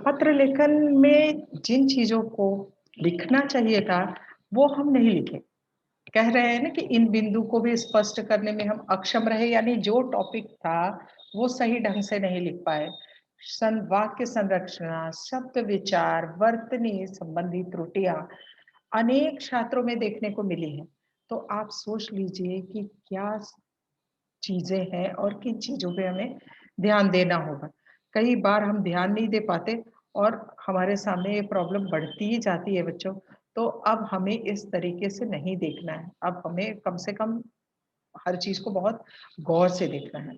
पत्र लेखन में जिन चीज़ों को लिखना चाहिए था, वो हम नहीं लिखे। कह रहे हैं ना कि इन बिंदु को भी स्पष्ट करने में हम अक्षम रहे, यानी जो टॉपिक था, वो सही ढंग से नहीं लिख पाए। वाक्य संरचना, शब्द विचार, वर्तनी संबंधी त्रुटियां अनेक छात्रों में देखने को मिली है। तो आप सोच लीजिए कि क्या चीजें हैं और किन चीजों पे हमें ध्यान देना होगा। कई बार हम ध्यान नहीं दे पाते और हमारे सामने ये प्रॉब्लम बढ़ती ही जाती है बच्चों। तो अब हमें इस तरीके से नहीं देखना है। अब हमें कम से कम हर चीज को बहुत गौर से देखना है।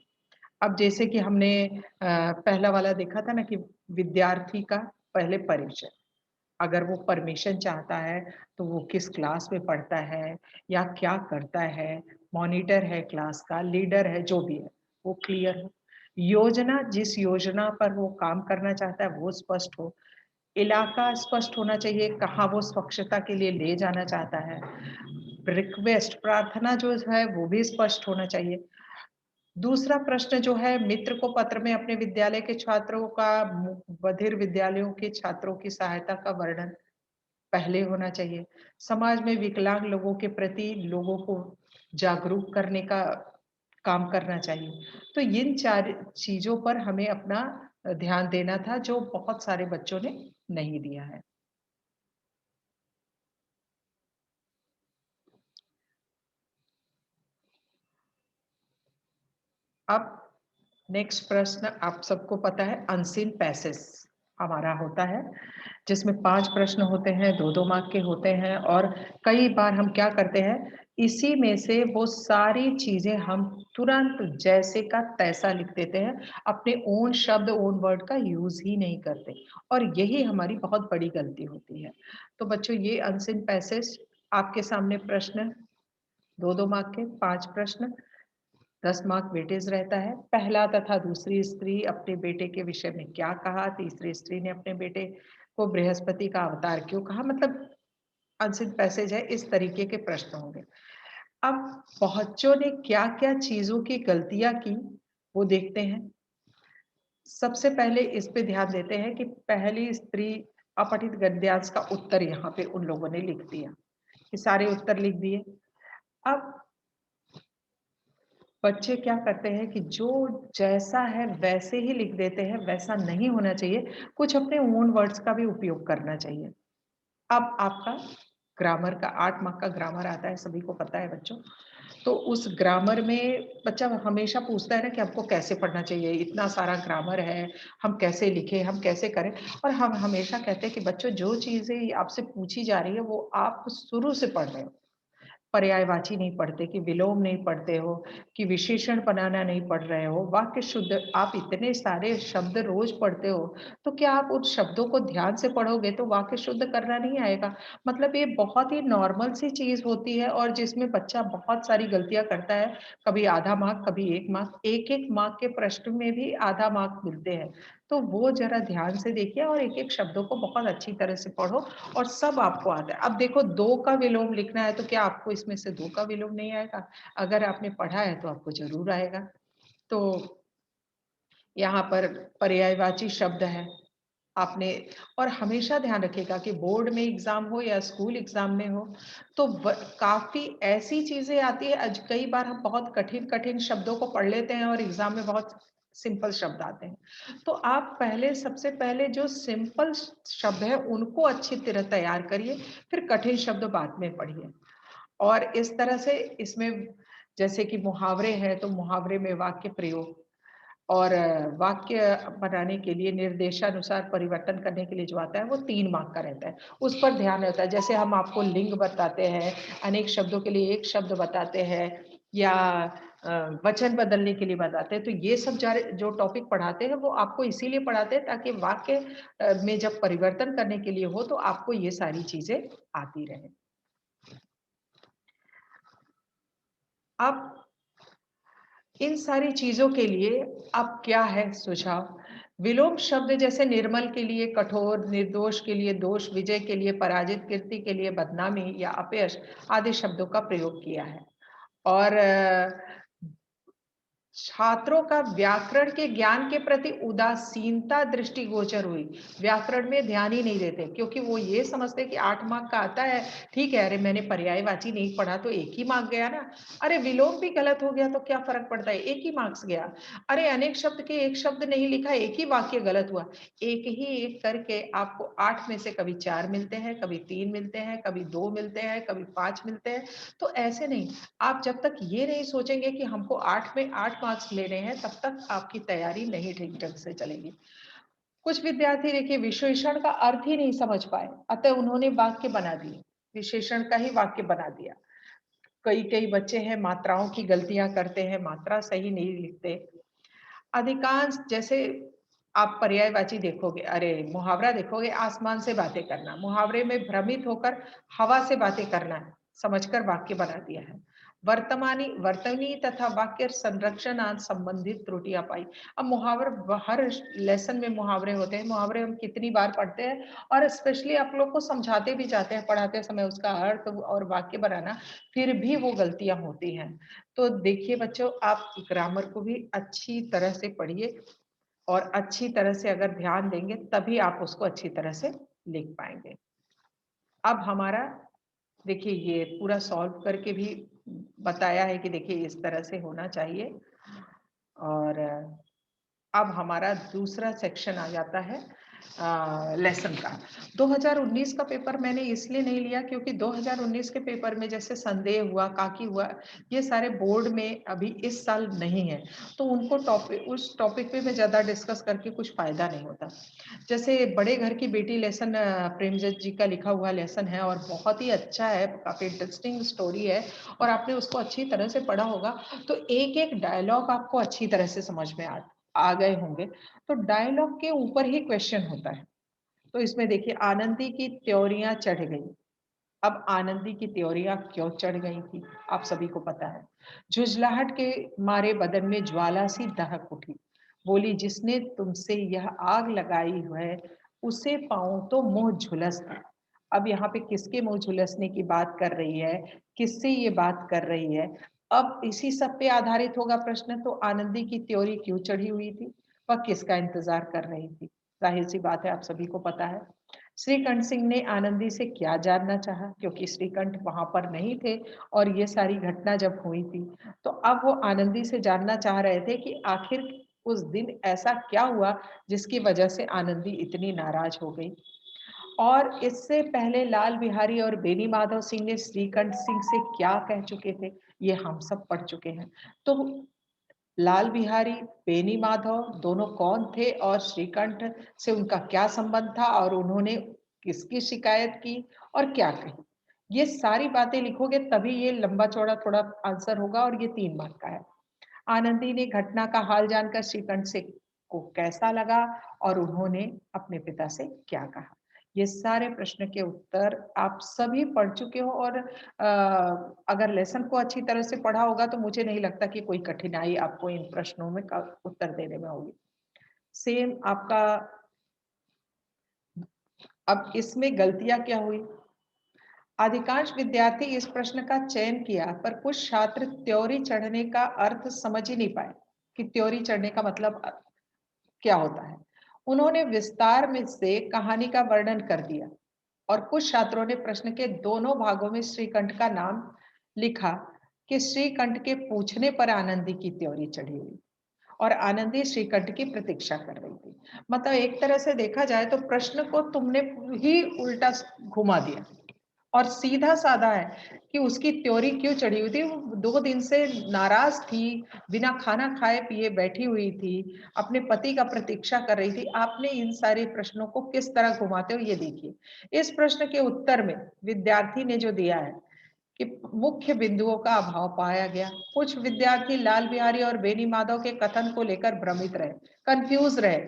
अब जैसे कि हमने पहला वाला देखा था ना कि विद्यार्थी का पहले परिचय। अगर वो परमिशन चाहता है तो वो किस क्लास में पढ़ता है या क्या करता है, मॉनिटर है क्लास का, लीडर है, जो भी है, वो क्लियर हो। योजना, जिस योजना पर वो काम करना चाहता है वो स्पष्ट हो। इलाका स्पष्ट होना चाहिए, कहाँ वो स्वच्छता के लिए ले जाना चाहता है। रिक्वेस्ट, प्रार्थना जो है वो भी स्पष्ट होना चाहिए। दूसरा प्रश्न जो है, मित्र को पत्र में अपने विद्यालय के छात्रों का, बधिर विद्यालयों के छात्रों की सहायता का वर्णन पहले होना चाहिए। समाज में विकलांग लोगों के प्रति लोगों को जागरूक करने का काम करना चाहिए। तो इन 4 चीज़ों पर हमें अपना ध्यान देना था, जो बहुत सारे बच्चों ने नहीं दिया है। अब नेक्स्ट प्रश्न, आप सबको पता है अनसीन पैसेज हमारा होता है, जिसमें 5 प्रश्न होते हैं, 2-2 मार्क के होते हैं। और कई बार हम क्या करते हैं, इसी में से वो सारी चीजें हम तुरंत जैसे का तैसा लिख देते हैं, अपने ओन शब्द, ओन वर्ड का यूज ही नहीं करते, और यही हमारी बहुत बड़ी गलती होती है। तो बच्चों, ये अनसीन पैसेज आपके सामने प्रश्न, 2-2 मार्क के 5 प्रश्न, 10 मार्क वेटेज रहता है। पहला तथा दूसरी स्त्री अपने बेटे के विषय में क्या कहा, तीसरी स्त्री ने अपने बेटे को बृहस्पति का अवतार क्यों कहा, मतलब आंसर पैसेज है, इस तरीके के प्रश्न होंगे। अब बच्चों ने क्या क्या चीजों की गलतियां की, वो देखते हैं। सबसे पहले इस पे ध्यान देते हैं कि पहली स्त्री अपठित गद्यांश का उत्तर यहाँ पे उन लोगों ने लिख दिया, ये सारे उत्तर लिख दिए। अब बच्चे क्या करते हैं कि जो जैसा है वैसे ही लिख देते हैं, वैसा नहीं होना चाहिए, कुछ अपने ओन वर्ड्स का भी उपयोग करना चाहिए। अब आपका ग्रामर का 8 मार्क का ग्रामर आता है, सभी को पता है बच्चों। तो उस ग्रामर में बच्चा हमेशा पूछता है ना कि हमको कैसे पढ़ना चाहिए, इतना सारा ग्रामर है, हम कैसे लिखें, हम कैसे करें। और हम हमेशा कहते हैं कि बच्चों, जो चीजें आपसे पूछी जा रही है वो आप शुरू से पढ़ रहे हो, पर्यायवाची नहीं पढ़ते, कि विलोम नहीं पढ़ते हो, कि विशेषण बनाना नहीं पढ़ रहे हो, वाक्य शुद्ध, आप इतने सारे शब्द रोज पढ़ते हो, तो क्या आप उन शब्दों को ध्यान से पढ़ोगे तो वाक्य शुद्ध करना नहीं आएगा। मतलब ये बहुत ही नॉर्मल सी चीज होती है, और जिसमें बच्चा बहुत सारी गलतियां करता है। कभी आधा मार्क, कभी 1 मार्क, एक मार्क के प्रश्न में भी आधा मार्क मिलते हैं। तो वो जरा ध्यान से देखिए और एक एक शब्दों को बहुत अच्छी तरह से पढ़ो, और सब आपको आता है। अब देखो, 2 का विलोम लिखना है, तो क्या आपको इसमें से 2 का विलोम नहीं आएगा? अगर आपने पढ़ा है तो आपको जरूर आएगा। तो यहाँ पर पर्यायवाची शब्द है आपने। और हमेशा ध्यान रखिएगा कि बोर्ड में एग्जाम हो या स्कूल एग्जाम में हो, तो काफी ऐसी चीजें आती है। कई बार हम बहुत कठिन कठिन शब्दों को पढ़ लेते हैं और एग्जाम में बहुत सिंपल शब्द आते हैं। तो आप पहले, सबसे पहले जो सिंपल शब्द है उनको अच्छी तरह तैयार करिए, फिर कठिन शब्द बाद में पढ़िए। और इस तरह से इसमें, जैसे कि मुहावरे हैं, तो मुहावरे में वाक्य प्रयोग और वाक्य बनाने के लिए निर्देशानुसार परिवर्तन करने के लिए जो आता है वो 3 मार्क का रहता है, उस पर ध्यान रहता है। जैसे हम आपको लिंग बताते हैं, अनेक शब्दों के लिए एक शब्द बताते हैं, या वचन बदलने के लिए बताते हैं, तो ये सब जो टॉपिक पढ़ाते हैं वो आपको इसीलिए पढ़ाते हैं ताकि वाक्य में जब परिवर्तन करने के लिए हो तो आपको ये सारी चीजें आती रहे। अब इन सारी चीजों के लिए अब क्या है सुझाव? विलोम शब्द जैसे निर्मल के लिए कठोर, निर्दोष के लिए दोष, विजय के लिए पराजित, कीर्ति के लिए बदनामी या अपयश आदि शब्दों का प्रयोग किया है। और छात्रों का व्याकरण के ज्ञान के प्रति उदासीनता दृष्टिगोचर हुई। व्याकरण में ध्यान ही नहीं देते क्योंकि वो ये समझते कि 8 मार्क का आता है, ठीक है, अरे मैंने पर्यायवाची नहीं पढ़ा तो 1 ही मार्क गया ना। अरे विलोम भी गलत हो गया तो क्या फ़र्क पड़ता है, 1 ही मार्क्स गया। अरे अनेक शब्द के 1 शब्द नहीं लिखा, 1 ही वाक्य गलत हुआ। एक ही एक करके आपको 8 में से कभी 4 मिलते हैं, कभी 3 मिलते हैं, कभी 2 मिलते हैं, कभी 5 मिलते हैं। तो ऐसे नहीं, आप जब तक ये नहीं सोचेंगे कि हमको 8 में 8 मार्क्स लेने हैं, तब तक आपकी तैयारी नहीं ठीक ढंग से चलेगी। कुछ विद्यार्थी देखिए विशेषण का अर्थ ही नहीं समझ पाए, अतः उन्होंने वाक्य बना दिए, विशेषण का ही वाक्य बना दिया। कई-कई बच्चे हैं मात्राओं की गलतियाँ करते हैं, मात्रा सही नहीं लिखते। अधिकांश जैसे आप पर्यायवाची देखोगे, अरे मुहावरा देखोगे, आसमान से बातें करना, मुहावरे में भ्रमित होकर हवा से बातें करना, समझकर वाक्य बना दिया है। वर्तनी तथा वाक्य संरक्षणार्थ संबंधित त्रुटियां पाई। अब मुहावरे हर लेसन में मुहावरे होते हैं, मुहावरे हम कितनी बार पढ़ते हैं और स्पेशली आप लोग को समझाते भी जाते हैं पढ़ाते समय उसका अर्थ और वाक्य बनाना, फिर भी वो गलतियां होती हैं। तो देखिए बच्चों, आप ग्रामर को भी अच्छी तरह से पढ़िए और अच्छी तरह से अगर ध्यान देंगे तभी आप उसको अच्छी तरह से लिख पाएंगे। अब हमारा देखिए ये पूरा सॉल्व करके भी बताया है कि देखिए इस तरह से होना चाहिए। और अब हमारा दूसरा सेक्शन आ जाता है लेसन का। 2019 का पेपर मैंने इसलिए नहीं लिया क्योंकि 2019 के पेपर में जैसे संदेह हुआ, काकी हुआ, ये सारे बोर्ड में अभी इस साल नहीं है, तो उनको उस टॉपिक पे मैं ज्यादा डिस्कस करके कुछ फायदा नहीं होता। जैसे बड़े घर की बेटी लेसन प्रेमचंद जी का लिखा हुआ लेसन है और बहुत ही अच्छा है, काफी इंटरेस्टिंग स्टोरी है और आपने उसको अच्छी तरह से पढ़ा होगा, तो एक एक डायलॉग आपको अच्छी तरह से समझ में आ गए होंगे। तो डायलॉग के ऊपर ही क्वेश्चन होता है। तो इसमें देखिए आनंदी की त्योरियां चढ़ गई। अब आनंदी की त्योरियां क्यों चढ़ गई थी, आप सभी को पता है। झुंझलाहट के मारे बदन में ज्वाला सी दहक उठी। बोली, जिसने तुमसे यह आग लगाई है उसे पाऊं तो मुंह झुलस दे। अब यहाँ पे किसके मुंह झुलसने की बात कर रही है, किससे ये बात कर रही है, अब इसी सब पे आधारित होगा प्रश्न। तो आनंदी की त्योरी क्यों चढ़ी हुई थी, वह किसका इंतजार कर रही थी, जाहिर सी बात है आप सभी को पता है। श्रीकंठ सिंह ने आनंदी से क्या जानना चाहा, क्योंकि श्रीकंठ वहां पर नहीं थे और ये सारी घटना जब हुई थी, तो अब वो आनंदी से जानना चाह रहे थे कि आखिर उस दिन ऐसा क्या हुआ जिसकी वजह से आनंदी इतनी नाराज हो गई। और इससे पहले लाल बिहारी और बेनी माधव सिंह ने श्रीकंठ सिंह से क्या कह चुके थे, ये हम सब पढ़ चुके हैं। तो लाल बिहारी, बेनी माधव दोनों कौन थे और श्रीकंठ से उनका क्या संबंध था और उन्होंने किसकी शिकायत की और क्या कही, ये सारी बातें लिखोगे तभी ये लंबा चौड़ा थोड़ा आंसर होगा और ये 3 मार्क का है। आनंदी ने घटना का हाल जानकर श्रीकंठ से को कैसा लगा और उन्होंने अपने पिता से क्या कहा, ये सारे प्रश्न के उत्तर आप सभी पढ़ चुके हो। और अगर लेसन को अच्छी तरह से पढ़ा होगा तो मुझे नहीं लगता कि कोई कठिनाई आपको इन प्रश्नों में का उत्तर देने में होगी। सेम आपका, अब इसमें गलतियां क्या हुई, अधिकांश विद्यार्थी इस प्रश्न का चयन किया पर कुछ छात्र त्योरी चढ़ने का अर्थ समझ ही नहीं पाए कि त्योरी चढ़ने का मतलब क्या होता है। उन्होंने विस्तार में से कहानी का वर्णन कर दिया और कुछ छात्रों ने प्रश्न के दोनों भागों में श्रीकंठ का नाम लिखा कि श्रीकंठ के पूछने पर आनंदी की त्योरी चढ़ी हुई और आनंदी श्रीकंठ की प्रतीक्षा कर रही थी। मतलब एक तरह से देखा जाए तो प्रश्न को तुमने ही उल्टा घुमा दिया और सीधा साधा है कि उसकी त्योरी क्यों चढ़ी हुई थी, वो 2 दिन से नाराज थी, बिना खाना खाए पिए बैठी हुई थी, अपने पति का प्रतीक्षा कर रही थी। आपने इन सारे प्रश्नों को किस तरह घुमाते हो ये देखिए। इस प्रश्न के उत्तर में विद्यार्थी ने जो दिया है कि मुख्य बिंदुओं का अभाव पाया गया। कुछ विद्यार्थी लाल बिहारी और बेनी माधव के कथन को लेकर भ्रमित रहे, कंफ्यूज रहे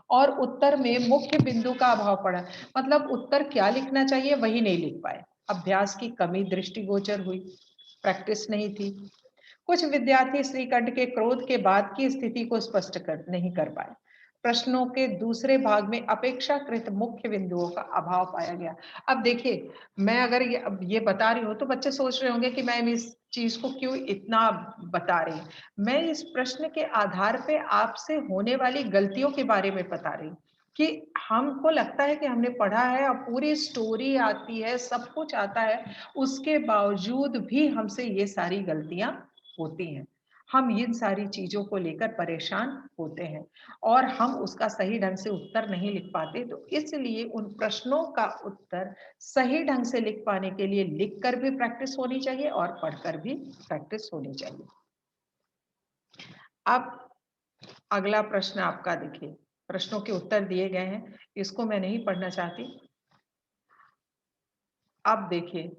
और उत्तर में मुख्य बिंदु का अभाव पड़ा। मतलब उत्तर क्या लिखना चाहिए वही नहीं लिख पाए। अभ्यास की कमी दृष्टिगोचर हुई, प्रैक्टिस नहीं थी। कुछ विद्यार्थी श्रीकंठ के क्रोध के बाद की स्थिति को स्पष्ट नहीं कर पाए। प्रश्नों के दूसरे भाग में अपेक्षाकृत मुख्य बिंदुओं का अभाव पाया गया। अब देखिए, मैं अगर अब ये बता रही हूँ तो बच्चे सोच रहे होंगे कि मैम इस चीज़ को क्यों इतना बता रही हैं। मैं इस प्रश्न के आधार पे आपसे होने वाली गलतियों के बारे में बता रही हूँ कि हमको लगता है कि हमने पढ़ा है और पूरी स्टोरी आती है, सब कुछ आता है, उसके बावजूद भी हमसे ये सारी गलतियाँ होती हैं। हम इन सारी चीज़ों को लेकर परेशान होते हैं और हम उसका सही ढंग से उत्तर नहीं लिख पाते, तो इसलिए उन प्रश्नों का उत्तर सही ढंग से लिख पाने के लिए लिखकर भी प्रैक्टिस होनी चाहिए और पढ़कर भी प्रैक्टिस होनी चाहिए। अब अगला प्रश्न आपका देखिए, प्रश्नों के उत्तर दिए गए हैं, इसको मैं नहीं पढ़ना चाहती। अब देखिए,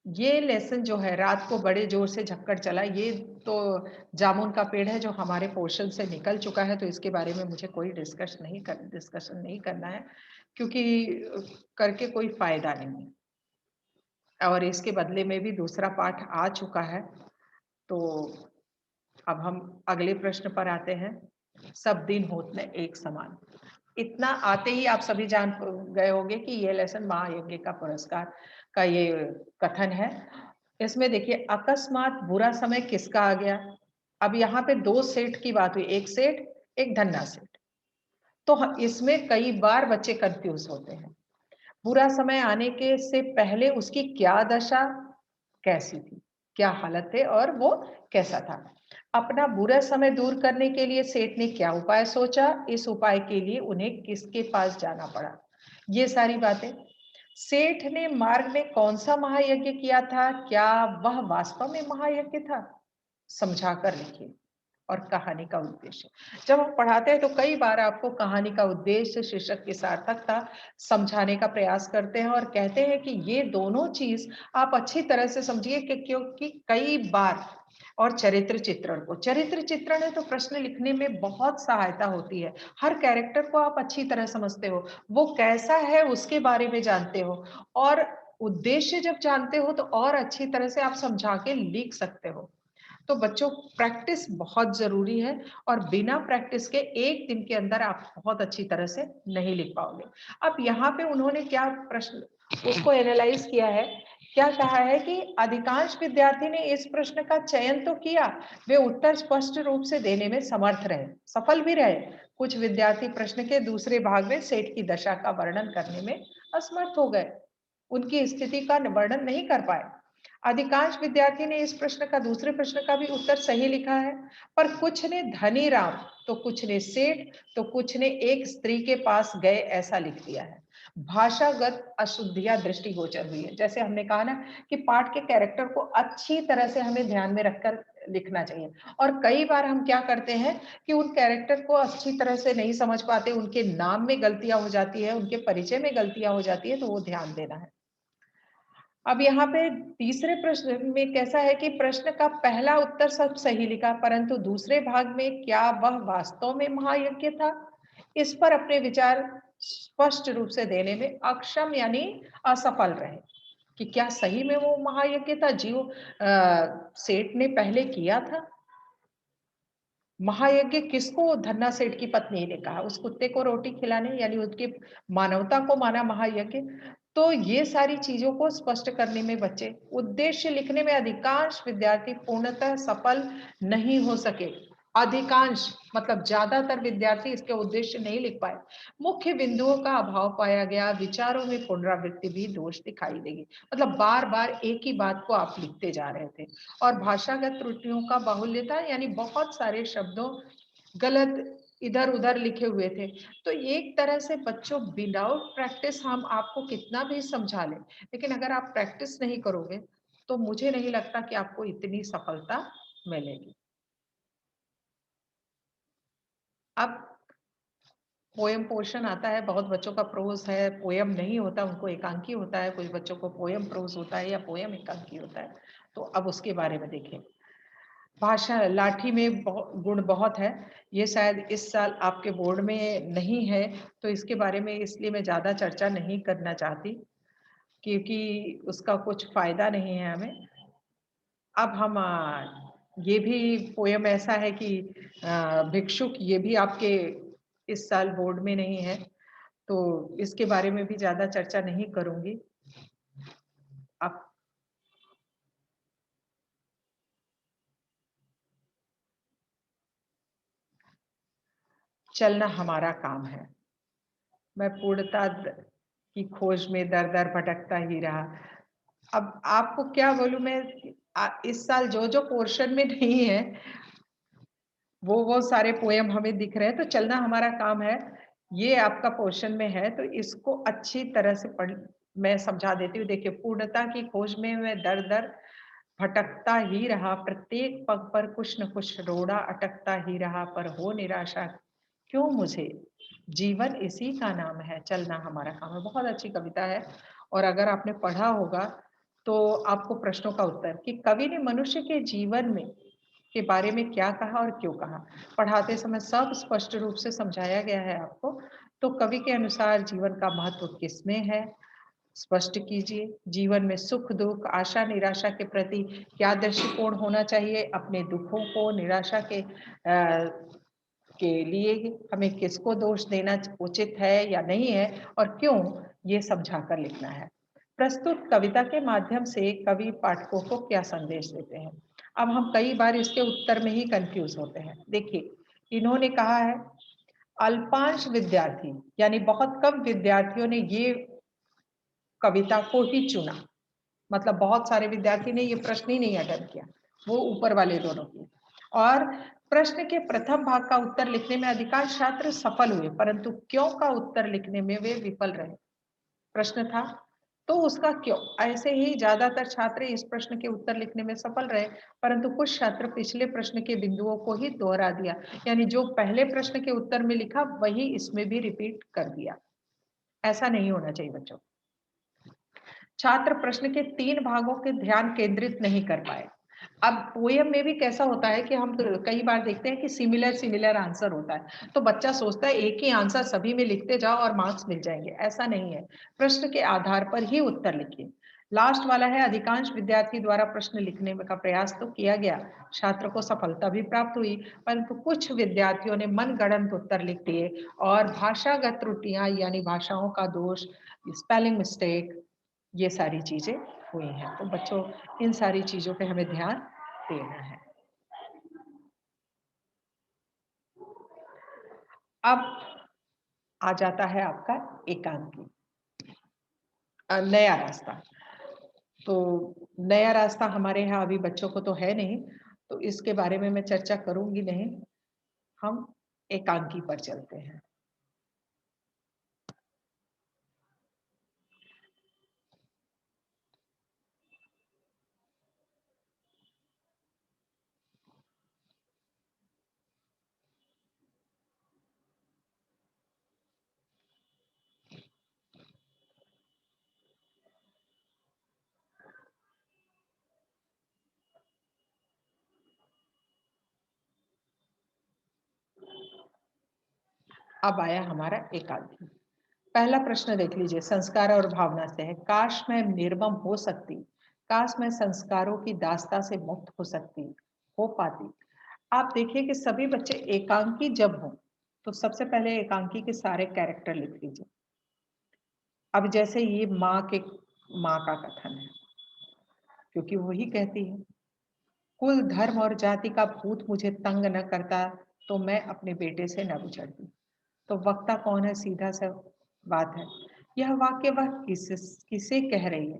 ये लेसन जो है रात को बड़े जोर से झक्कड़ चला, ये तो जामुन का पेड़ है जो हमारे पोर्शन से निकल चुका है, तो इसके बारे में मुझे कोई डिस्कशन नहीं करना है, क्योंकि करके कोई फायदा नहीं है और इसके बदले में भी दूसरा पाठ आ चुका है। तो अब हम अगले प्रश्न पर आते हैं। सब दिन होत न एक समान। इतना आते ही आप सभी जान गए होंगे कि ये लेसन महायज्ञ का पुरस्कार का ये कथन है। इसमें देखिए, अकस्मात बुरा समय किसका आ गया? अब यहाँ पे 2 सेठ की बात हुई, एक सेठ, एक धन्ना सेठ। तो इसमें कई बार बच्चे कंफ्यूज होते हैं। बुरा समय आने के से पहले उसकी क्या दशा कैसी थी? क्या हालत थे और वो कैसा था? अपना बुरा समय दूर करने के लिए सेठ ने क्या उपाय सोचा? इस उपाय के लिए उन्हें किसके पास जाना पड़ा? ये सारी बातें। सेठ ने मार्ग में कौन-सा महायज्ञ किया था? क्या वह वास्तव में महायज्ञ था? समझा कर लिखिए। और कहानी का उद्देश्य। जब हम पढ़ाते हैं तो कई बार आपको कहानी का उद्देश्य, शीर्षक की सार्थकता समझाने का प्रयास करते हैं और कहते हैं कि ये दोनों चीज आप अच्छी तरह से समझिए कि क्योंकि कई बार और चरित्र चित्रण है तो प्रश्न लिखने में बहुत सहायता होती है। हर कैरेक्टर को आप अच्छी तरह समझते हो, वो कैसा है उसके बारे में जानते हो और उद्देश्य जब जानते हो तो और अच्छी तरह से आप समझा के लिख सकते हो। तो बच्चों, प्रैक्टिस बहुत ज़रूरी है और बिना प्रैक्टिस के 1 दिन के अंदर आप बहुत अच्छी तरह से नहीं लिख पाओगे। अब यहाँ पे उन्होंने क्या प्रश्न उसको एनालाइज़ किया है, क्या कहा है कि अधिकांश विद्यार्थी ने इस प्रश्न का चयन तो किया, वे उत्तर स्पष्ट रूप से देने में समर्थ रहे, सफल भी रहे। कुछ विद्यार्थी प्रश्न के दूसरे भाग में सेठ की दशा का वर्णन करने में असमर्थ हो गए, उनकी स्थिति का वर्णन नहीं कर पाए। अधिकांश विद्यार्थी ने इस प्रश्न का दूसरे प्रश्न का भी उत्तर सही लिखा है, पर कुछ ने धनी राम, तो कुछ ने सेठ, तो कुछ ने एक स्त्री के पास गए ऐसा लिख दिया है। भाषागत अशुद्धियां दृष्टिगोचर हुई है। जैसे हमने कहा ना कि पाठ के कैरेक्टर को अच्छी तरह से हमें ध्यान में रखकर लिखना चाहिए और कई बार हम क्या करते हैं कि उन कैरेक्टर को अच्छी तरह से नहीं समझ पाते, उनके नाम में गलतियां हो जाती है, उनके परिचय में गलतियां हो जाती है, तो वो ध्यान देना है। अब यहाँ पे तीसरे प्रश्न में कैसा है कि प्रश्न का पहला उत्तर सब सही लिखा, परंतु दूसरे भाग में क्या वह वास्तव में महायज्ञ था? इस पर अपने विचार स्पष्ट रूप से देने में अक्षम यानी असफल रहे कि क्या सही में वो महायज्ञ था जो सेठ ने पहले किया था। महायज्ञ किसको धन्ना सेठ की पत्नी ने कहा, उस कुत्ते को रोटी खिलाने यानी उसकी मानवता को माना महायज्ञ। तो ये सारी चीजों को स्पष्ट करने में बच्चे उद्देश्य लिखने में अधिकांश विद्यार्थी पूर्णतः सफल नहीं हो सके। अधिकांश मतलब ज्यादातर विद्यार्थी इसके उद्देश्य नहीं लिख पाए। मुख्य बिंदुओं का अभाव पाया गया, विचारों में पुनरावृत्ति भी दोष दिखाई देगी। मतलब बार बार एक ही बात को आप लिखते जा रहे थे और भाषागत त्रुटियों का बाहुल्यता यानी बहुत सारे शब्दों गलत इधर उधर लिखे हुए थे। तो एक तरह से बच्चों, विदाउट प्रैक्टिस हम आपको कितना भी समझा लें, लेकिन अगर आप प्रैक्टिस नहीं करोगे तो मुझे नहीं लगता कि आपको इतनी सफलता मिलेगी। अब पोयम पोर्शन आता है, बहुत बच्चों का प्रोज है, पोयम नहीं होता, उनको एकांकी होता है, कुछ बच्चों को पोयम प्रोज होता है या पोयम एकांकी होता है। तो अब उसके बारे में देखें। भाषा लाठी में गुण बहुत है, ये शायद इस साल आपके बोर्ड में नहीं है, तो इसके बारे में इसलिए मैं ज्यादा चर्चा नहीं करना चाहती क्योंकि उसका कुछ फायदा नहीं है हमें। अब हम ये भी पोयम ऐसा है कि भिक्षुक, ये भी आपके इस साल बोर्ड में नहीं है, तो इसके बारे में भी ज़्यादा चर्चा नहीं करूँगी। अब चलना हमारा काम है। मैं पूर्णता की खोज में दर-दर भटकता ही रहा। अब आपको क्या बोलूँ मैं, इस साल जो-जो पोर्शन में नहीं है, वो सारे पोएम हमें दिख रहे हैं, तो चलना हमारा काम है। ये आपका पोर्शन में है, तो इसको अच्छी तरह से पढ़ मैं समझा देती हूँ। देखिए, पूर्णता की खोज में मैं दर-दर भटकता ही रहा, प्रत्येक पग पर कुछ न कुछ रोड़ा अटकता ही रहा, पर हो निराशा क्यों मुझे? जीवन इसी का नाम है, चलना हमारा काम है। बहुत अच्छी कविता है, और अगर आपने पढ़ा होगा, तो आपको प्रश्नों का उत्तर कि कवि ने मनुष्य के जीवन में के बारे में क्या कहा और क्यों कहा, पढ़ाते समय सब स्पष्ट रूप से समझाया गया है आपको। तो कवि के अनुसार जीवन का महत्व किसमें है, स्पष्ट कीजिए। जीवन में सुख दुख, आशा निराशा के प्रति क्या दृष्टिकोण होना चाहिए, अपने दुखों को, निराशा के लिए हमें किसको दोष देना उचित है या नहीं है, और क्यों, ये समझाकर लिखना है। प्रस्तुत कविता के माध्यम से कवि पाठकों को क्या संदेश देते हैं। अब हम कई बार इसके उत्तर में ही कंफ्यूज होते हैं। देखिए, इन्होंने कहा है अल्पांश विद्यार्थी, यानी बहुत कम विद्यार्थियों ने ये कविता को ही चुना। मतलब बहुत सारे विद्यार्थी ने ये प्रश्न ही नहीं अटेम्प्ट किया, वो ऊपर वाले दोनों की। और प्रश्न के प्रथम भाग का उत्तर लिखने में अधिकांश छात्र सफल हुए, परंतु क्यों का उत्तर लिखने में वे विफल रहे। प्रश्न था, तो उसका क्यों। ऐसे ही ज्यादातर छात्र इस प्रश्न के उत्तर लिखने में सफल रहे, परंतु कुछ छात्र पिछले प्रश्न के बिंदुओं को ही दोहरा दिया, यानी जो पहले प्रश्न के उत्तर में लिखा वही इसमें भी रिपीट कर दिया। ऐसा नहीं होना चाहिए बच्चों। छात्र प्रश्न के 3 भागों के ध्यान केंद्रित नहीं कर पाए। अब पोएम में भी कैसा होता है कि हम कई बार देखते हैं कि सिमिलर आंसर होता है, तो बच्चा सोचता है एक ही आंसर सभी में लिखते जाओ और मार्क्स मिल जाएंगे। ऐसा नहीं है, प्रश्न के आधार पर ही उत्तर लिखिए। लास्ट वाला है, अधिकांश विद्यार्थी द्वारा प्रश्न लिखने का प्रयास तो किया गया, छात्र को सफलता भी प्राप्त हुई, परंतु कुछ विद्यार्थियों ने मनगढ़ंत उत्तर लिख दिए और भाषागत त्रुटियां यानी भाषाओं का दोष, स्पेलिंग मिस्टेक, ये सारी चीजें हुई हैं। तो बच्चों, इन सारी चीजों पे हमें ध्यान देना है। अब आ जाता है आपका एकांकी, नया रास्ता। तो नया रास्ता हमारे यहाँ अभी बच्चों को तो है नहीं, तो इसके बारे में मैं चर्चा करूंगी नहीं। हम एकांकी पर चलते हैं। अब आया हमारा एकांकी। पहला प्रश्न देख लीजिए, संस्कार और भावना से है। काश मैं निर्मम हो सकती, काश मैं संस्कारों की दास्ता से मुक्त हो पाती। आप देखिए कि सभी बच्चे एकांकी जब हों, तो सबसे पहले एकांकी के सारे कैरेक्टर लिख लीजिए। अब जैसे ये माँ का कथन है, क्योंकि वही कहती है, कुल धर्म और जाति का भूत मुझे तंग न करता, तो मैं अपने बेटे से न बिछड़ती। तो वक्ता कौन है, सीधा सा बात है। यह वाक्य वह किसे कह रही है,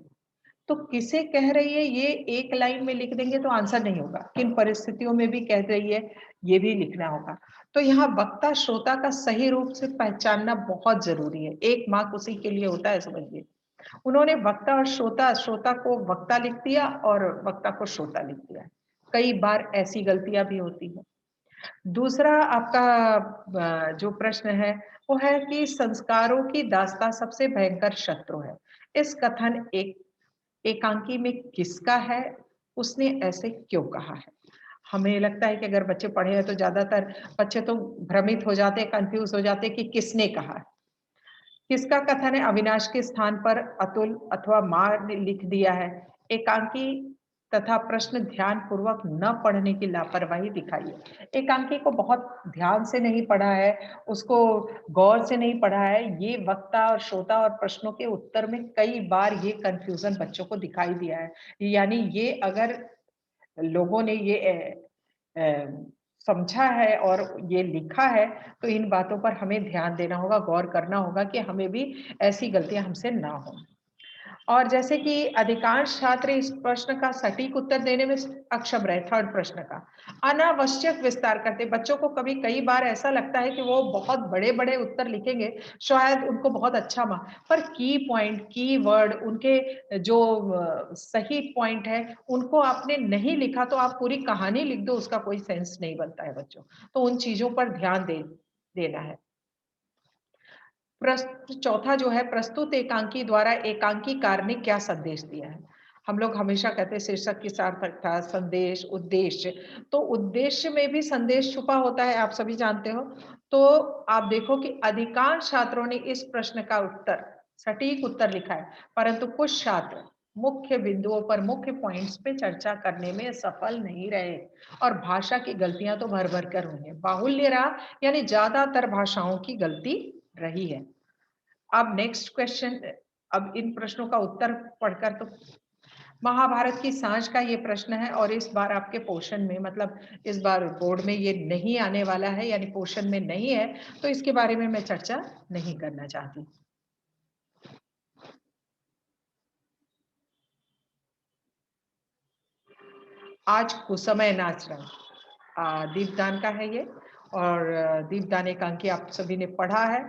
तो किसे कह रही है ये एक लाइन में लिख देंगे तो आंसर नहीं होगा। किन परिस्थितियों में भी कह रही है, ये भी लिखना होगा। तो यहाँ वक्ता श्रोता का सही रूप से पहचानना बहुत जरूरी है। एक मार्क उसी के लिए होता है, समझिए। उन्होंने वक्ता और श्रोता को वक्ता लिख दिया और वक्ता को श्रोता लिख दिया। कई बार ऐसी गलतियां भी होती है। दूसरा आपका जो प्रश्न है, वो है कि संस्कारों की दास्तां सबसे भयंकर शत्रु है। इस कथन एकांकी में किसका है, उसने ऐसे क्यों कहा है। हमें लगता है कि अगर बच्चे पढ़े हैं तो ज्यादातर बच्चे तो भ्रमित हो जाते हैं, कंफ्यूज हो जाते हैं कि किसने कहा है। किसका कथन है, अविनाश के स्थान पर अतुल अथवा मां ने लिख दिया है। एकांकी तथा प्रश्न ध्यान पूर्वक न पढ़ने की लापरवाही दिखाइए। एकांकी को बहुत ध्यान से नहीं पढ़ा है, उसको गौर से नहीं पढ़ा है, ये वक्ता और श्रोता और प्रश्नों के उत्तर में कई बार ये कंफ्यूजन बच्चों को दिखाई दिया है। यानी ये अगर लोगों ने ये समझा है और ये लिखा है, तो इन बातों पर हमें ध्यान देना होगा, गौर करना होगा कि हमें भी ऐसी गलतियां हमसे ना हो। और जैसे कि अधिकांश छात्र इस प्रश्न का सटीक उत्तर देने में अक्षम रहे, थर्ड प्रश्न का अनावश्यक विस्तार करते बच्चों को कभी कई बार ऐसा लगता है कि वो बहुत बड़े बड़े उत्तर लिखेंगे, शायद उनको बहुत अच्छा पर की पॉइंट, की वर्ड, उनके जो सही पॉइंट है उनको आपने नहीं लिखा तो आप पूरी कहानी लिख दो, उसका कोई सेंस नहीं बनता है बच्चों। तो उन चीजों पर ध्यान देना है। चौथा जो है, प्रस्तुत एकांकी द्वारा एकांकीकार ने क्या संदेश दिया है। हम लोग हमेशा कहते हैं शीर्षक की सार्थकता, संदेश, उद्देश्य। तो उद्देश्य में भी संदेश छुपा होता है, आप सभी जानते हो। तो आप देखो कि अधिकांश छात्रों ने इस प्रश्न का उत्तर, सटीक उत्तर लिखा है, परंतु कुछ छात्र मुख्य बिंदुओं पर, मुख्य पॉइंट्स पे चर्चा करने में सफल नहीं रहे और भाषा की गलतियां तो भर भर कर हुई है। बाहुल्य रहा, यानी ज्यादातर भाषाओं की गलती रही है। अब नेक्स्ट क्वेश्चन, अब इन प्रश्नों का उत्तर पढ़कर तो महाभारत की सांझ का ये प्रश्न है और इस बार आपके पोर्शन में, मतलब इस बार बोर्ड में ये नहीं आने वाला है, यानी पोर्शन में नहीं है, तो इसके बारे में मैं चर्चा नहीं करना चाहती। आज कुसमय नाच रहा दीपदान का है ये, और दीपदान एकांकी आप सभी ने पढ़ा है।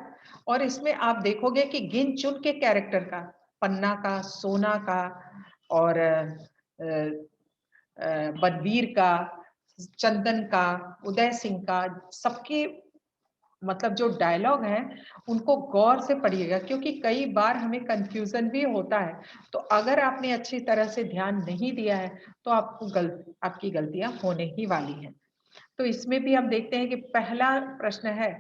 और इसमें आप देखोगे कि गिन चुन के कैरेक्टर का, पन्ना का, सोना का और बलबीर का, चंदन का, उदय सिंह का, सबके मतलब जो डायलॉग है उनको गौर से पढ़िएगा, क्योंकि कई बार हमें कंफ्यूजन भी होता है। तो अगर आपने अच्छी तरह से ध्यान नहीं दिया है तो आपकी गलतियां होने ही वाली हैं। तो इसमें भी हम देखते हैं कि पहला प्रश्न है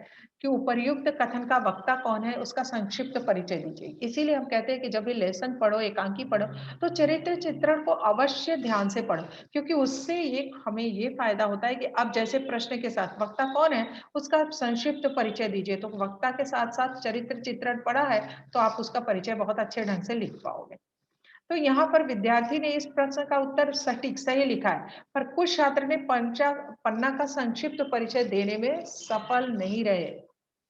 कि उपर्युक्त कथन का वक्ता कौन है, उसका संक्षिप्त परिचय दीजिए। इसीलिए हम कहते हैं कि जब भी लेसन पढ़ो, एकांकी पढ़ो, तो चरित्र चित्रण को अवश्य ध्यान से पढ़ो, क्योंकि उससे ये हमें ये फायदा होता है कि अब जैसे प्रश्न के साथ वक्ता कौन है उसका संक्षिप्त परिचय दीजिए, तो वक्ता के साथ साथ चरित्र चित्रण पढ़ा है तो आप उसका परिचय बहुत अच्छे ढंग से लिख पाओगे। तो यहाँ पर विद्यार्थी ने इस प्रश्न का उत्तर सटीक सही लिखा है, पर कुछ छात्र ने पन्ना का संक्षिप्त परिचय देने में सफल नहीं रहे,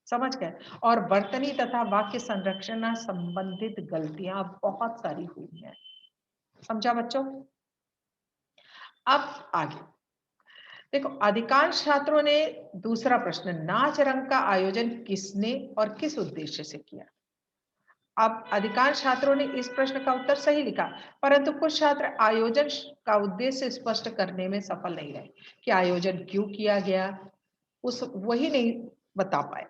समझ गए। और वर्तनी तथा वाक्य संरचना संबंधित गलतियां बहुत सारी हुई हैं, समझा बच्चों। अब आगे देखो, अधिकांश छात्रों ने दूसरा प्रश्न, नाच रंग का आयोजन किसने और किस उद्देश्य से किया। अब अधिकांश छात्रों ने इस प्रश्न का उत्तर सही लिखा, परंतु कुछ छात्र आयोजन का उद्देश्य स्पष्ट करने में सफल नहीं रहे कि आयोजन क्यों किया गया, वही नहीं बता पाए।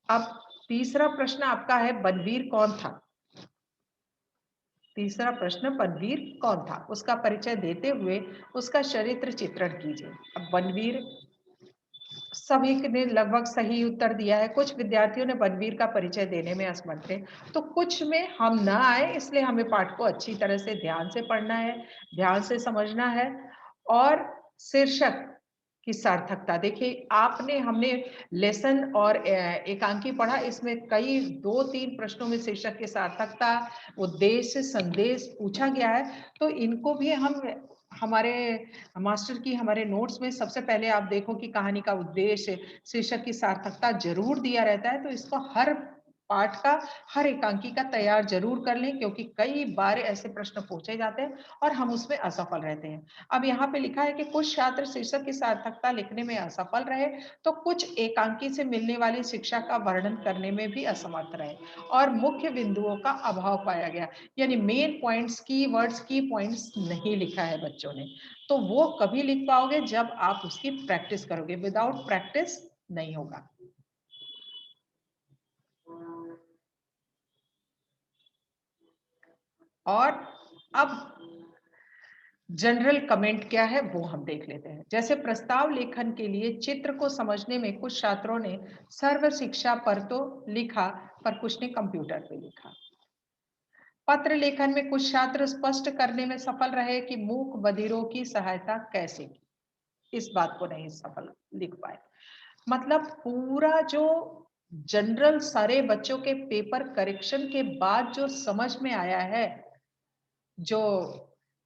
अब तीसरा प्रश्न आपका है, बनवीर कौन था। तीसरा प्रश्न, बनवीर कौन था, उसका परिचय देते हुए उसका चरित्र चित्रण कीजिए। अब बनवीर, सभी ने लगभग सही उत्तर दिया है। कुछ विद्यार्थियों ने बनवीर का परिचय देने में असमर्थ थे, तो कुछ में हम ना आए, इसलिए हमें पाठ को अच्छी तरह से ध्यान से पढ़ना है, ध्यान से समझना है। और शीर्षक की सार्थकता देखिए, आपने हमने लेसन और एकांकी पढ़ा, इसमें कई 2-3 प्रश्नों में शीर्षक की सार्थकता, उद्देश्य, संदेश पूछा गया है। तो इनको भी हम हमारे मास्टर की हमारे नोट्स में सबसे पहले आप देखो कि कहानी का उद्देश्य, शीर्षक की सार्थकता जरूर दिया रहता है। तो इसको हर पाठ का, हर एकांकी का तैयार जरूर कर लें, क्योंकि कई बार ऐसे प्रश्न पूछे जाते हैं और हम उसमें असफल रहते हैं। अब यहाँ पे लिखा है कि कुछ छात्र शीर्षक की सार्थकता लिखने में असफल रहे, तो कुछ एकांकी से मिलने वाली शिक्षा का वर्णन करने में भी असमर्थ रहे और मुख्य बिंदुओं का अभाव पाया गया, यानी मेन पॉइंट्स, की वर्ड्स, की पॉइंट्स नहीं लिखा है बच्चों ने। तो वो कभी लिख पाओगे जब आप उसकी प्रैक्टिस करोगे, विदाउट प्रैक्टिस नहीं होगा। और अब जनरल कमेंट क्या है वो हम देख लेते हैं। जैसे प्रस्ताव लेखन के लिए चित्र को समझने में कुछ छात्रों ने सर्व शिक्षा पर तो लिखा, पर कुछ ने कंप्यूटर पे लिखा। पत्र लेखन में कुछ छात्र स्पष्ट करने में सफल रहे कि मूक बधिरों की सहायता कैसे की, इस बात को नहीं सफल लिख पाए। मतलब पूरा जो जनरल सारे बच्चों के पेपर करेक्शन के बाद जो समझ में आया है, जो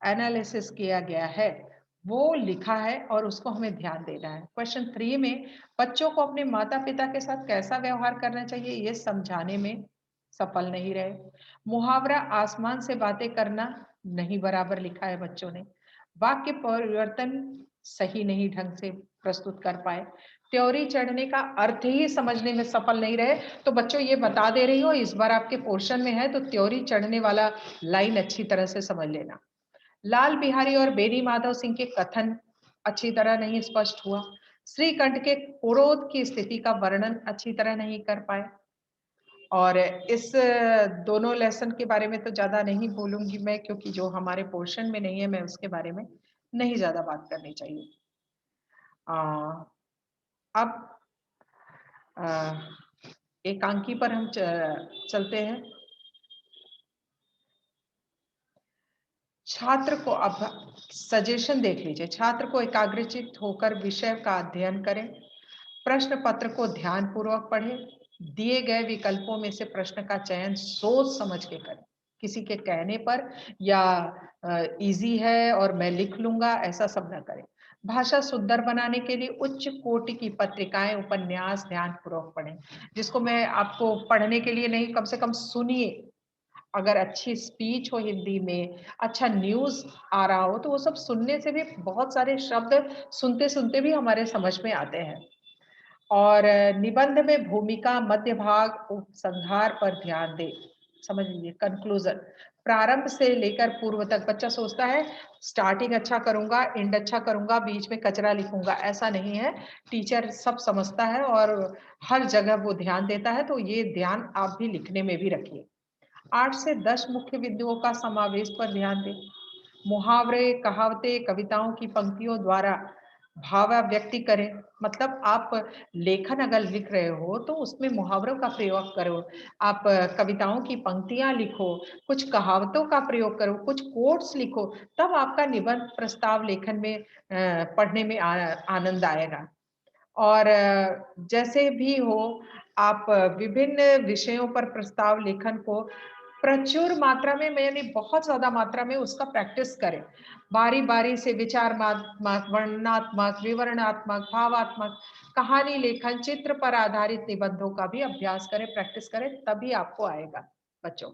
एनालिसिस किया गया है, वो लिखा है और उसको हमें ध्यान देना है। क्वेश्चन 3 में बच्चों को अपने माता-पिता के साथ कैसा व्यवहार करना चाहिए, ये समझाने में सफल नहीं रहे। मुहावरा आसमान से बातें करना नहीं बराबर लिखा है बच्चों ने। वाक्य परिवर्तन सही नहीं ढंग से प्रस्तुत कर पाए। त्योरी चढ़ने का अर्थ ही समझने में सफल नहीं रहे। तो बच्चों ये बता दे रही हूँ, इस बार आपके पोर्शन में है तो त्योरी चढ़ने वाला लाइन अच्छी तरह से समझ लेना। लाल बिहारी और बेनी माधव सिंह के कथन अच्छी तरह नहीं स्पष्ट हुआ। श्रीकंठ के क्रोध की स्थिति का वर्णन अच्छी तरह नहीं कर पाए। और इस दोनों लेसन के बारे में तो ज्यादा नहीं बोलूंगी मैं, क्योंकि जो हमारे पोर्शन में नहीं है, मैं उसके बारे में नहीं ज्यादा बात करनी चाहिए। अब एकांकी पर हम चलते हैं। छात्र को अब सजेशन देख लीजिए। छात्र को एकाग्रचित होकर विषय का अध्ययन करें। प्रश्न पत्र को ध्यान पूर्वक पढ़ें। दिए गए विकल्पों में से प्रश्न का चयन सोच समझ के करें। किसी के कहने पर या इजी है और मैं लिख लूंगा, ऐसा सब ना करें। भाषा सुंदर बनाने के लिए उच्च कोटि की पत्रिकाएं, उपन्यास ध्यान पूर्वक पढ़ें। जिसको मैं आपको पढ़ने के लिए नहीं, कम से कम सुनिए। अगर अच्छी स्पीच हो हिंदी में, अच्छा न्यूज़ आ रहा हो, तो वो सब सुनने से भी बहुत सारे शब्द सुनते-सुनते भी हमारे समझ में आते हैं। और निबंध में भूमिका, मध्य भाग, उपसंहार पर ध्यान दें। समझ लीजिए कंक्लूजन। प्रारंभ से लेकर पूर्व तक बच्चा सोचता है स्टार्टिंग अच्छा करूंगा, एंड अच्छा करूंगा, बीच में कचरा लिखूंगा, ऐसा नहीं है। टीचर सब समझता है और हर जगह वो ध्यान देता है, तो ये ध्यान आप भी लिखने में भी रखिए। 8 से 10 मुख्य बिंदुओं का समावेश पर ध्यान दें। मुहावरे, कहावतें, कविताओं की पंक्तियों द्वारा भावाव्यक्ति करें। मतलब आप लेखन अगर लिख रहे हो तो उसमें मुहावरों का प्रयोग करो। आप कविताओं की पंक्तियां लिखो, कुछ कहावतों का प्रयोग करो, कुछ कोट्स लिखो, तब आपका निबंध प्रस्ताव लेखन में पढ़ने में आनंद आएगा। और जैसे भी हो, आप विभिन्न विषयों पर प्रस्ताव लेखन को प्रचुर मात्रा में, यानी बहुत ज्यादा मात्रा में उसका प्रैक्टिस करें। बारी-बारी से विचारात्मक, वर्णनात्मक, विवरणात्मक, भावात्मक, कहानी लेखन, चित्र पर आधारित निबंधों का भी अभ्यास करें, प्रैक्टिस करें, तभी आपको आएगा बच्चों।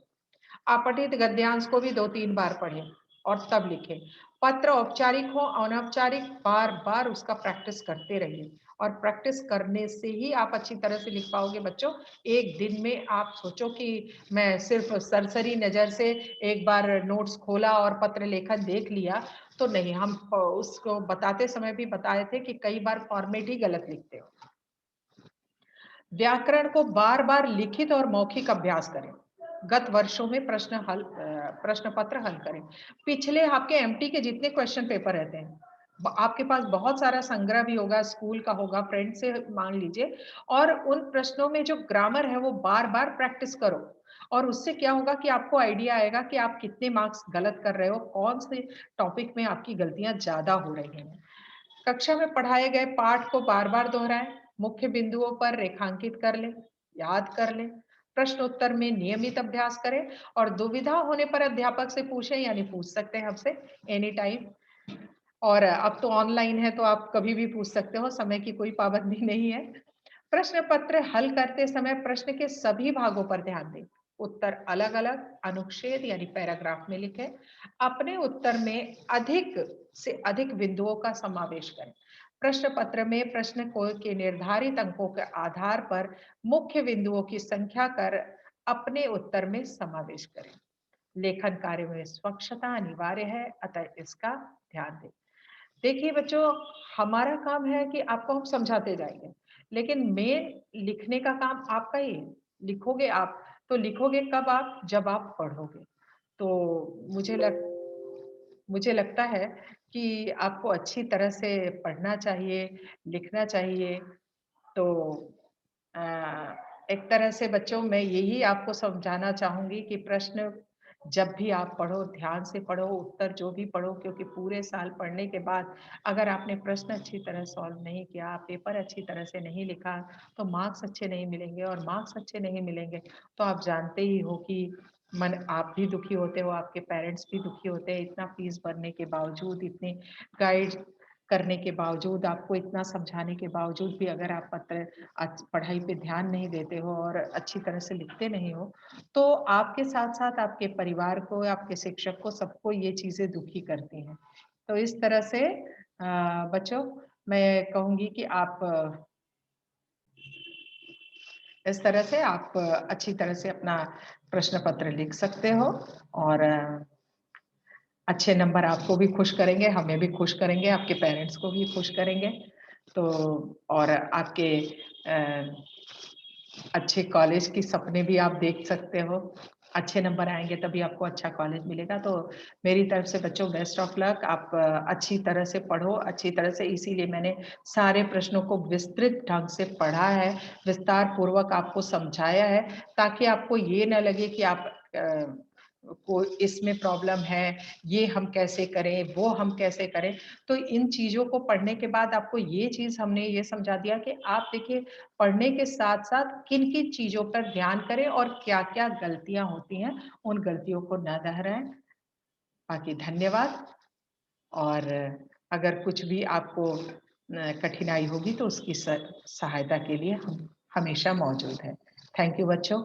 अपठित गद्यांश को भी 2-3 बार पढ़ें और तब लिखें। पत्र औपचारिक हो, अनौपचारिक, बार-बार उसका प्रैक्टिस करते रहिए और प्रैक्टिस करने से ही आप अच्छी तरह से लिख पाओगे बच्चों। एक दिन में आप सोचो कि मैं सिर्फ सरसरी नज़र से एक बार नोट्स खोला और पत्र लेखन देख लिया, तो नहीं। हम उसको बताते समय भी बताए थे कि कई बार फॉर्मेट ही गलत लिखते हो। व्याकरण को बार-बार लिखित और मौखिक अभ्यास करें। गत वर्षों में प्रश्न पत्र हल करें। पिछले आपके एमटी के जितने क्वेश्चन पेपर रहते हैं, आपके पास बहुत सारा संग्रह भी होगा, स्कूल का होगा, फ्रेंड से मांग लीजिए। और उन प्रश्नों में जो ग्रामर है वो बार-बार प्रैक्टिस करो। और उससे क्या होगा कि आपको आइडिया आएगा कि आप कितने मार्क्स गलत कर रहे हो, कौन से टॉपिक में आपकी गलतियां ज्यादा हो रही हैं। कक्षा में पढ़ाए गए पाठ को बार-बार दोहराएं, मुख्य बिंदुओं पर रेखांकित कर लें, याद कर लें, प्रश्न उत्तर में नियमित अभ्यास करें और दुविधा होने पर अध्यापक से पूछें, यानी पूछ सकते हैं हमसे एनी टाइम। और अब तो ऑनलाइन है तो आप कभी भी पूछ सकते हो, समय की कोई पाबंदी नहीं है। प्रश्न पत्र हल करते समय प्रश्न के सभी भागों पर ध्यान दें। उत्तर अलग-अलग अनुच्छेद यानी पैराग्राफ में लिखें। अपने उत्तर में अधिक से अधिक बिंदुओं का समावेश करें। प्रश्न पत्र में प्रश्न को के निर्धारित अंकों के आधार पर मुख्य बिंदुओं की संख्या कर अपने उत्तर में समावेश करें। लेखन कार्य में स्वच्छता अनिवार्य है, अतः इसका ध्यान दें। देखिए बच्चों, हमारा काम है कि आपको हम समझाते जाएंगे, लेकिन मेन लिखने का काम आपका ही है। लिखोगे आप, तो लिखोगे कब आप? जब आप पढ़ोगे। तो मुझे लगता है कि आपको अच्छी तरह से पढ़ना चाहिए, लिखना चाहिए। तो अ, एक तरह से बच्चों मैं यही आपको समझाना चाहूंगी कि प्रश्न जब भी आप पढ़ो, ध्यान से पढ़ो, उत्तर जो भी पढ़ो, क्योंकि पूरे साल पढ़ने के बाद अगर आपने प्रश्न अच्छी तरह सॉल्व नहीं किया, पेपर अच्छी तरह से नहीं लिखा, तो मार्क्स अच्छे नहीं मिलेंगे और मार्क्स अच्छे नहीं मिलेंगे, तो आप जानते ही हो कि मन आप भी दुखी होते हो, आपके पेरेंट्स भी दुखी होते हैं, इतना फीस भरने के बावजूद, इतने गाइड करने के बावजूद, आपको इतना समझाने के बावजूद भी अगर आप पढ़ाई पे ध्यान नहीं देते हो और अच्छी तरह से लिखते नहीं हो, तो आपके साथ-साथ आपके परिवार को, आपके शिक्षक को, सबको ये चीज़ें दुखी करती हैं। तो इस तरह से बच्चों, मैं कहूँगी कि आप इस तरह से आप अच्छी तरह से अपना प्रश्न पत्र लिख सकते हो और अच्छे नंबर आपको भी खुश करेंगे, हमें भी खुश करेंगे, आपके पेरेंट्स को भी खुश करेंगे। तो और आपके अच्छे कॉलेज की सपने भी आप देख सकते हो। अच्छे नंबर आएँगे तभी आपको अच्छा कॉलेज मिलेगा। तो मेरी तरफ से बच्चों बेस्ट ऑफ लक। आप अच्छी तरह से पढ़ो, अच्छी तरह से इसीलिए मैंने सारे प्रश्नों को विस्तृत ढंग से पढ़ा है, विस्तार पूर्वक आपको समझाया है, ताकि आपको ये ना लगे कि आप को इसमें प्रॉब्लम है, ये हम कैसे करें, वो हम कैसे करें। तो इन चीज़ों को पढ़ने के बाद आपको ये चीज़ हमने ये समझा दिया कि आप देखिए पढ़ने के साथ-साथ किन-किन चीज़ों पर ध्यान करें और क्या-क्या गलतियाँ होती हैं, उन गलतियों को ना दोहराएँ। बाकी धन्यवाद और अगर कुछ भी आपको कठिनाई होगी तो उसकी सहायता के लिए हम हमेशा मौजूद हैं। थैंक यू बच्चों।